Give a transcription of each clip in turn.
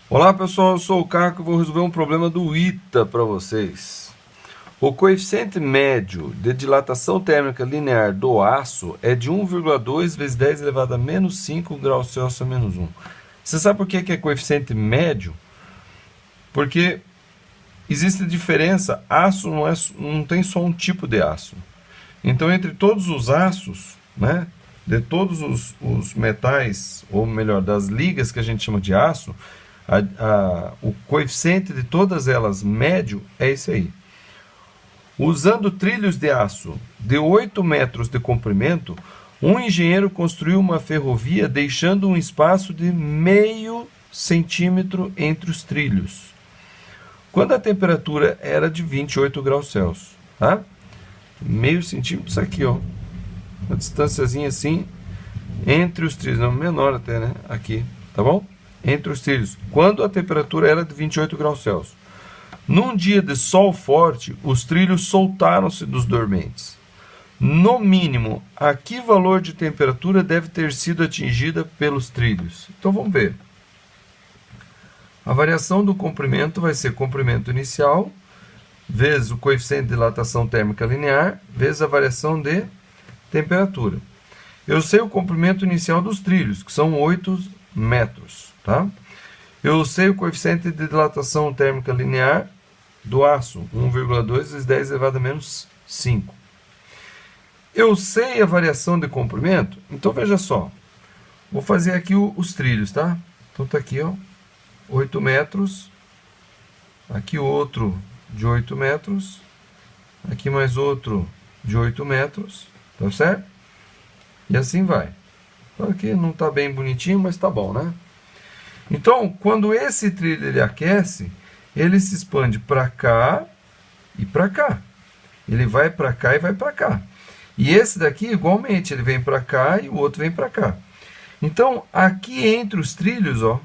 Olá pessoal, eu sou o Caco e vou resolver um problema do ITA para vocês. O coeficiente médio de dilatação térmica linear do aço é de 1,2 vezes 10 elevado a menos 5 graus Celsius a menos 1. Você sabe por que é coeficiente médio? Porque existe diferença, aço não tem só um tipo de aço. Então entre todos os aços, né, de todos os metais, ou melhor, das ligas que a gente chama de aço, o coeficiente de todas elas médio é esse aí. Usando trilhos de aço de 8 metros de comprimento, um engenheiro construiu uma ferrovia deixando um espaço de meio centímetro entre os trilhos, quando a temperatura era de 28 graus Celsius. Tá? Meio centímetro, isso aqui, ó, uma distânciazinha assim entre os trilhos, não, menor até, né? Aqui, tá bom? Entre os trilhos, quando a temperatura era de 28 graus Celsius. Num dia de sol forte, os trilhos soltaram-se dos dormentes. No mínimo, a que valor de temperatura deve ter sido atingida pelos trilhos? Então vamos ver. A variação do comprimento vai ser comprimento inicial, vezes o coeficiente de dilatação térmica linear, vezes a variação de temperatura. Eu sei o comprimento inicial dos trilhos, que são 8 metros. Tá? Eu sei o coeficiente de dilatação térmica linear do aço, 1,2 vezes 10 elevado a menos 5. Eu sei a variação de comprimento, então veja só. Vou fazer aqui os trilhos, tá? Então tá aqui, ó, 8 metros. Aqui outro de 8 metros. Aqui mais outro de 8 metros. Tá certo? E assim vai. Claro que não tá bem bonitinho, mas tá bom, né? Então, quando esse trilho ele aquece, ele se expande para cá e para cá. Ele vai para cá e vai para cá. E esse daqui, igualmente, ele vem para cá e o outro vem para cá. Então, aqui entre os trilhos, ó,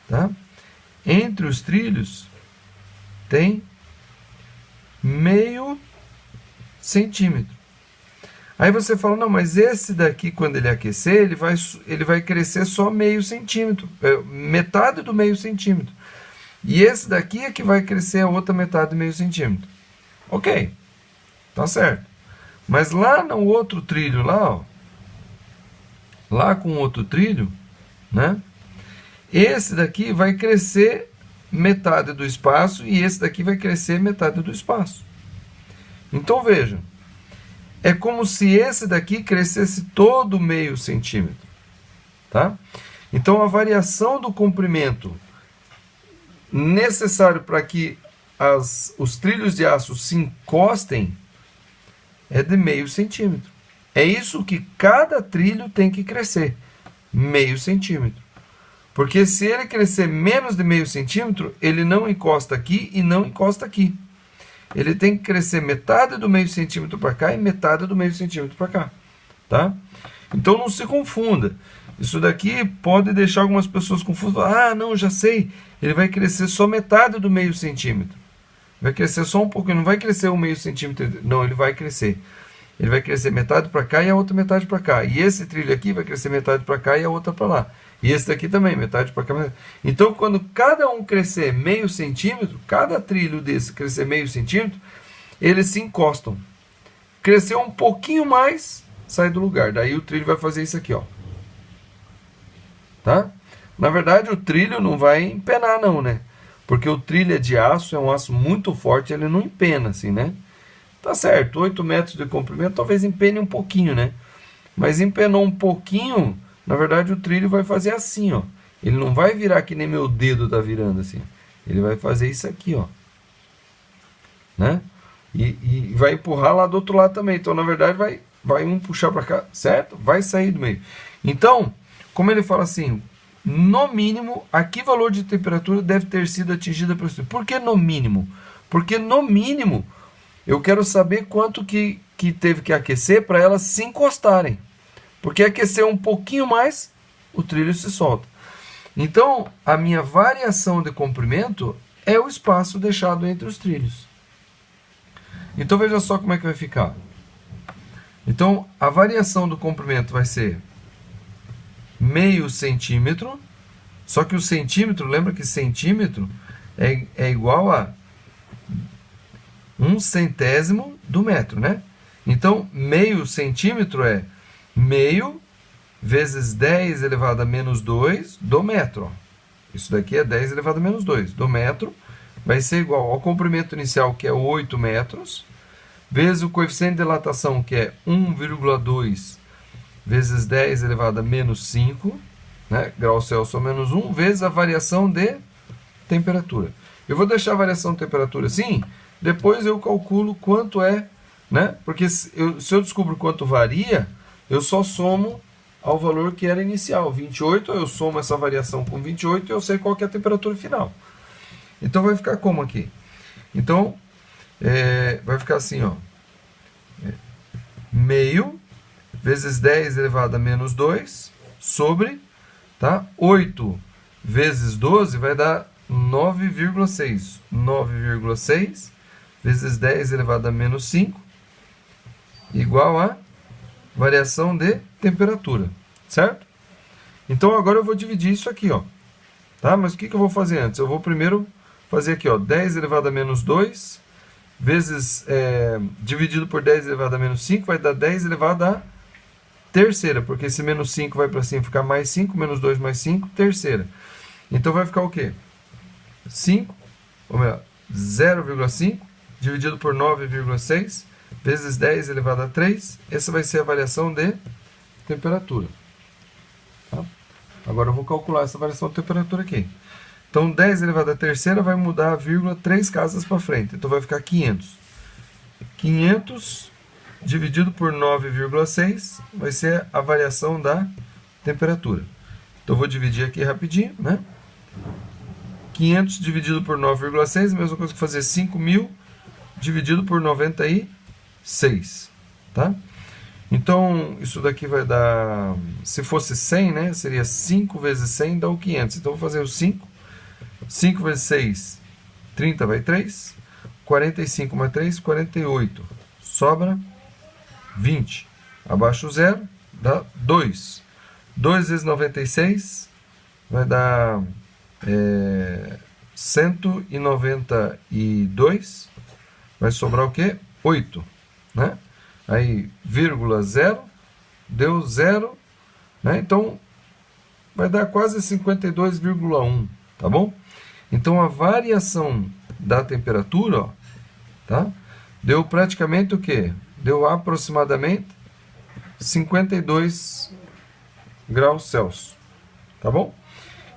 tá? Entre os trilhos tem meio centímetro. Aí você fala, não, mas esse daqui, quando ele aquecer, ele vai crescer só meio centímetro, metade do meio centímetro. E esse daqui é que vai crescer a outra metade do meio centímetro. Ok, tá certo. Mas lá no outro trilho, lá, ó, lá com o outro trilho, né? Esse daqui vai crescer metade do espaço e esse daqui vai crescer metade do espaço. Então veja. É como se esse daqui crescesse todo meio centímetro. Tá? Então, a variação do comprimento necessário para que os trilhos de aço se encostem é de meio centímetro. É isso que cada trilho tem que crescer, meio centímetro. Porque se ele crescer menos de meio centímetro, ele não encosta aqui e não encosta aqui. Ele tem que crescer metade do meio centímetro para cá e metade do meio centímetro para cá, tá? Então não se confunda. Isso daqui pode deixar algumas pessoas confusas. Ah, não, já sei. Ele vai crescer só metade do meio centímetro. Vai crescer só um pouquinho. Não vai crescer um meio centímetro. Não, ele vai crescer. Ele vai crescer metade para cá e a outra metade para cá. E esse trilho aqui vai crescer metade para cá e a outra para lá. E esse daqui também, metade para cá. Então, quando cada um crescer meio centímetro, cada trilho desse crescer meio centímetro, eles se encostam. Cresceu um pouquinho mais, sai do lugar. Daí o trilho vai fazer isso aqui, ó. Tá? Na verdade, o trilho não vai empenar, não, né? Porque o trilho é de aço, é um aço muito forte, ele não empena, assim, né? Tá certo, 8 metros de comprimento, talvez empene um pouquinho, né? Mas empenou um pouquinho, na verdade o trilho vai fazer assim, ó. Ele não vai virar que nem meu dedo tá virando assim. Ele vai fazer isso aqui, ó. Né? E vai empurrar lá do outro lado também. Então, na verdade, vai um puxar para cá, certo? Vai sair do meio. Então, como ele fala assim, no mínimo, a que valor de temperatura deve ter sido atingida pelo trilho? Por que no mínimo? Porque no mínimo eu quero saber quanto que teve que aquecer para elas se encostarem. Porque aquecer um pouquinho mais, o trilho se solta. Então, a minha variação de comprimento é o espaço deixado entre os trilhos. Então, veja só como é que vai ficar. Então, a variação do comprimento vai ser meio centímetro Só que o centímetro, lembra que centímetro é igual a 1/100º do metro, né? Então, meio centímetro é meio vezes 10 elevado a menos 2 do metro. Ó. Isso daqui é 10 elevado a menos 2 do metro. Vai ser igual ao comprimento inicial, que é 8 metros, vezes o coeficiente de dilatação, que é 1,2 vezes 10 elevado a menos 5, né? Graus Celsius ou menos 1, vezes a variação de temperatura. Eu vou deixar a variação de temperatura assim, depois eu calculo quanto é, né? Porque se eu descubro quanto varia, eu só somo ao valor que era inicial, 28, eu somo essa variação com 28 e eu sei qual que é a temperatura final. Então vai ficar como aqui? Então, vai ficar assim, ó. Meio vezes 10 elevado a menos 2 sobre, tá? 8 vezes 12 vai dar 9,6. 9,6 vezes 10 elevado a menos 5 igual a variação de temperatura, certo? Então agora eu vou dividir isso aqui, ó. Tá? Mas o que eu vou fazer antes? Eu vou primeiro fazer aqui, ó, 10 elevado a menos 2 vezes, dividido por 10 elevado a menos 5 vai dar 10 elevado a terceira, porque esse menos 5 vai para cima ficar mais 5, menos 2 mais 5, terceira. Então vai ficar o quê? 5, ou melhor, 0,5 dividido por 9,6 vezes 10 elevado a 3. Essa vai ser a variação de temperatura. Tá? Agora eu vou calcular essa variação de temperatura aqui. Então 10 elevado a terceira vai mudar a vírgula 3 casas para frente. Então vai ficar 500. 500 dividido por 9,6 vai ser a variação da temperatura. Então eu vou dividir aqui rapidinho, né? 500 dividido por 9,6, a mesma coisa que fazer 5.000 dividido por 96, tá? Então, isso daqui vai dar, se fosse 100, né, seria 5 vezes 100 dá o 500. Então, eu vou fazer o 5. 5 vezes 6, 30 vai 3. 45 mais 3, 48. Sobra 20. Abaixo o 0, dá 2. 2 vezes 96 vai dar 192. Vai sobrar o quê? 8, né? Aí, vírgula 0, deu 0, né? Então, vai dar quase 52,1, tá bom? Então, a variação da temperatura, ó, tá? Deu praticamente o quê? Deu aproximadamente 52 graus Celsius, tá bom?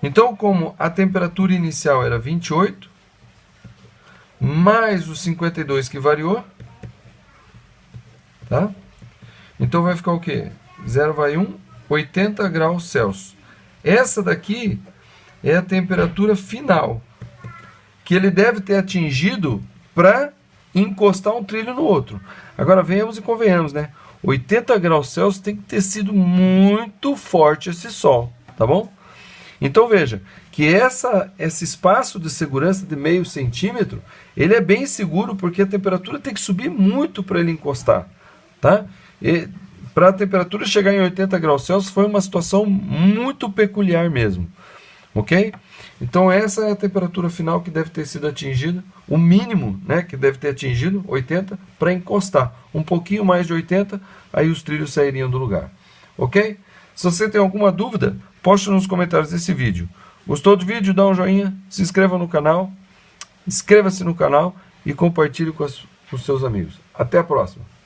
Então, como a temperatura inicial era 28, mais os 52 que variou, tá? Então vai ficar o quê? 0 vai 1, 80 graus Celsius. Essa daqui é a temperatura final que ele deve ter atingido para encostar um trilho no outro. Agora venhamos e convenhamos, né? 80 graus Celsius tem que ter sido muito forte esse sol, tá bom? Então veja que esse espaço de segurança de meio centímetro, ele é bem seguro porque a temperatura tem que subir muito para ele encostar, tá? Para a temperatura chegar em 80 graus Celsius foi uma situação muito peculiar mesmo, ok? Então essa é a temperatura final que deve ter sido atingida, o mínimo, né, que deve ter atingido, 80, para encostar. Um pouquinho mais de 80, aí os trilhos sairiam do lugar, ok? Se você tem alguma dúvida, poste nos comentários desse vídeo. Gostou do vídeo? Dá um joinha, se inscreva no canal, inscreva-se no canal e compartilhe com os seus amigos. Até a próxima!